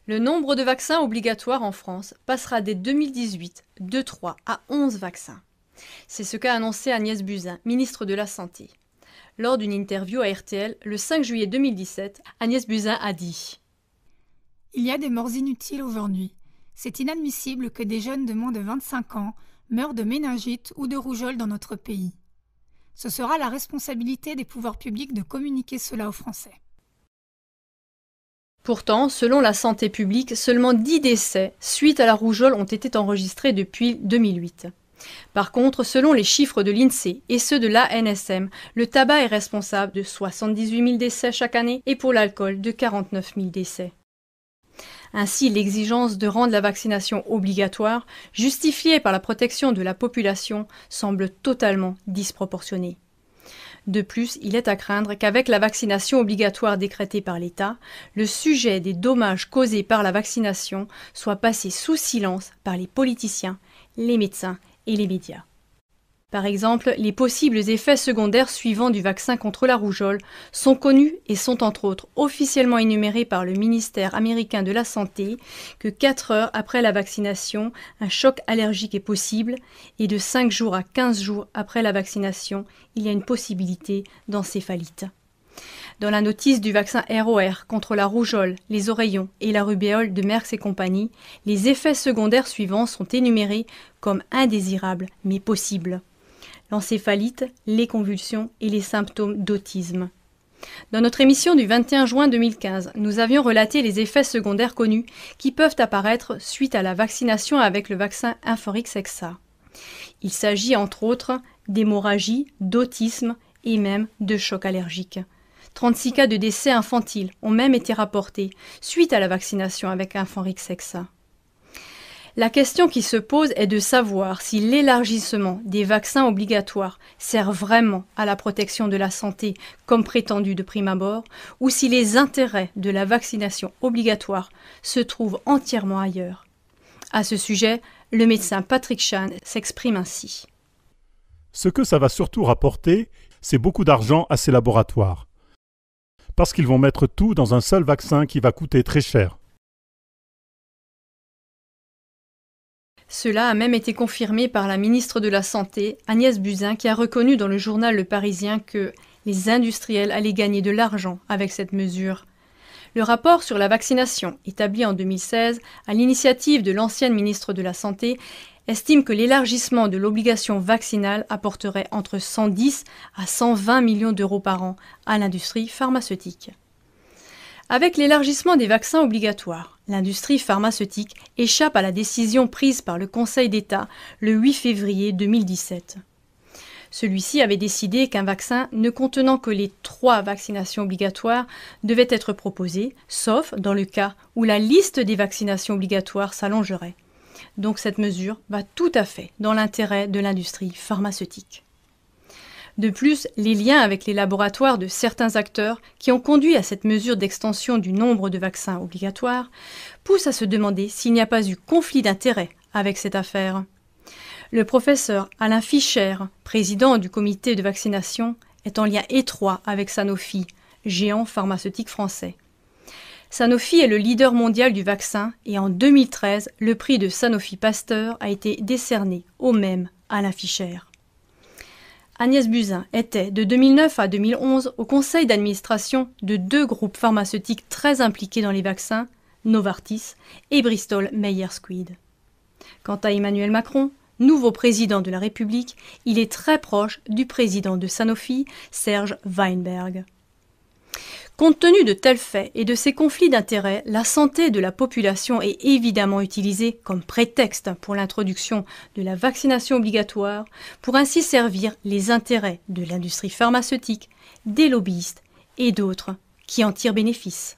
Le nombre de vaccins obligatoires en France passera dès 2018 de 3 à 11 vaccins. C'est ce qu'a annoncé Agnès Buzyn, ministre de la Santé. Lors d'une interview à RTL le 5 juillet 2017, Agnès Buzyn a dit « Il y a des morts inutiles aujourd'hui. C'est inadmissible que des jeunes de moins de 25 ans meurent de méningite ou de rougeole dans notre pays. Ce sera la responsabilité des pouvoirs publics de communiquer cela aux Français. » Pourtant, selon la santé publique, seulement 10 décès suite à la rougeole ont été enregistrés depuis 2008. Par contre, selon les chiffres de l'INSEE et ceux de l'ANSM, le tabac est responsable de 78 000 décès chaque année et pour l'alcool de 49 000 décès. Ainsi, l'exigence de rendre la vaccination obligatoire, justifiée par la protection de la population, semble totalement disproportionnée. De plus, il est à craindre qu'avec la vaccination obligatoire décrétée par l'État, le sujet des dommages causés par la vaccination soit passé sous silence par les politiciens, les médecins et les médias. Par exemple, les possibles effets secondaires suivants du vaccin contre la rougeole sont connus et sont entre autres officiellement énumérés par le ministère américain de la Santé que 4 heures après la vaccination, un choc allergique est possible et de 5 jours à 15 jours après la vaccination, il y a une possibilité d'encéphalite. Dans la notice du vaccin ROR contre la rougeole, les oreillons et la rubéole de Merck et compagnie, les effets secondaires suivants sont énumérés comme indésirables mais possibles. L'encéphalite, les convulsions et les symptômes d'autisme. Dans notre émission du 21 juin 2015, nous avions relaté les effets secondaires connus qui peuvent apparaître suite à la vaccination avec le vaccin Inforix Hexa. Il s'agit entre autres d'hémorragie, d'autisme et même de choc allergique. 36 cas de décès infantiles ont même été rapportés suite à la vaccination avec Inforix Hexa. La question qui se pose est de savoir si l'élargissement des vaccins obligatoires sert vraiment à la protection de la santé comme prétendu de prime abord, ou si les intérêts de la vaccination obligatoire se trouvent entièrement ailleurs. À ce sujet, le médecin Patrick Chan s'exprime ainsi. Ce que ça va surtout rapporter, c'est beaucoup d'argent à ces laboratoires. Parce qu'ils vont mettre tout dans un seul vaccin qui va coûter très cher. Cela a même été confirmé par la ministre de la Santé, Agnès Buzyn, qui a reconnu dans le journal Le Parisien que les industriels allaient gagner de l'argent avec cette mesure. Le rapport sur la vaccination, établi en 2016 à l'initiative de l'ancienne ministre de la Santé, estime que l'élargissement de l'obligation vaccinale apporterait entre 110 à 120 millions d'euros par an à l'industrie pharmaceutique. Avec l'élargissement des vaccins obligatoires, l'industrie pharmaceutique échappe à la décision prise par le Conseil d'État le 8 février 2017. Celui-ci avait décidé qu'un vaccin ne contenant que les 3 vaccinations obligatoires devait être proposé, sauf dans le cas où la liste des vaccinations obligatoires s'allongerait. Donc cette mesure va tout à fait dans l'intérêt de l'industrie pharmaceutique. De plus, les liens avec les laboratoires de certains acteurs qui ont conduit à cette mesure d'extension du nombre de vaccins obligatoires poussent à se demander s'il n'y a pas eu conflit d'intérêts avec cette affaire. Le professeur Alain Fischer, président du comité de vaccination, est en lien étroit avec Sanofi, géant pharmaceutique français. Sanofi est le leader mondial du vaccin et en 2013, le prix de Sanofi Pasteur a été décerné au même Alain Fischer. Agnès Buzyn était de 2009 à 2011 au conseil d'administration de 2 groupes pharmaceutiques très impliqués dans les vaccins, Novartis et Bristol Myers Squibb. Quant à Emmanuel Macron, nouveau président de la République, il est très proche du président de Sanofi, Serge Weinberg. Compte tenu de tels faits et de ces conflits d'intérêts, la santé de la population est évidemment utilisée comme prétexte pour l'introduction de la vaccination obligatoire, pour ainsi servir les intérêts de l'industrie pharmaceutique, des lobbyistes et d'autres qui en tirent bénéfice.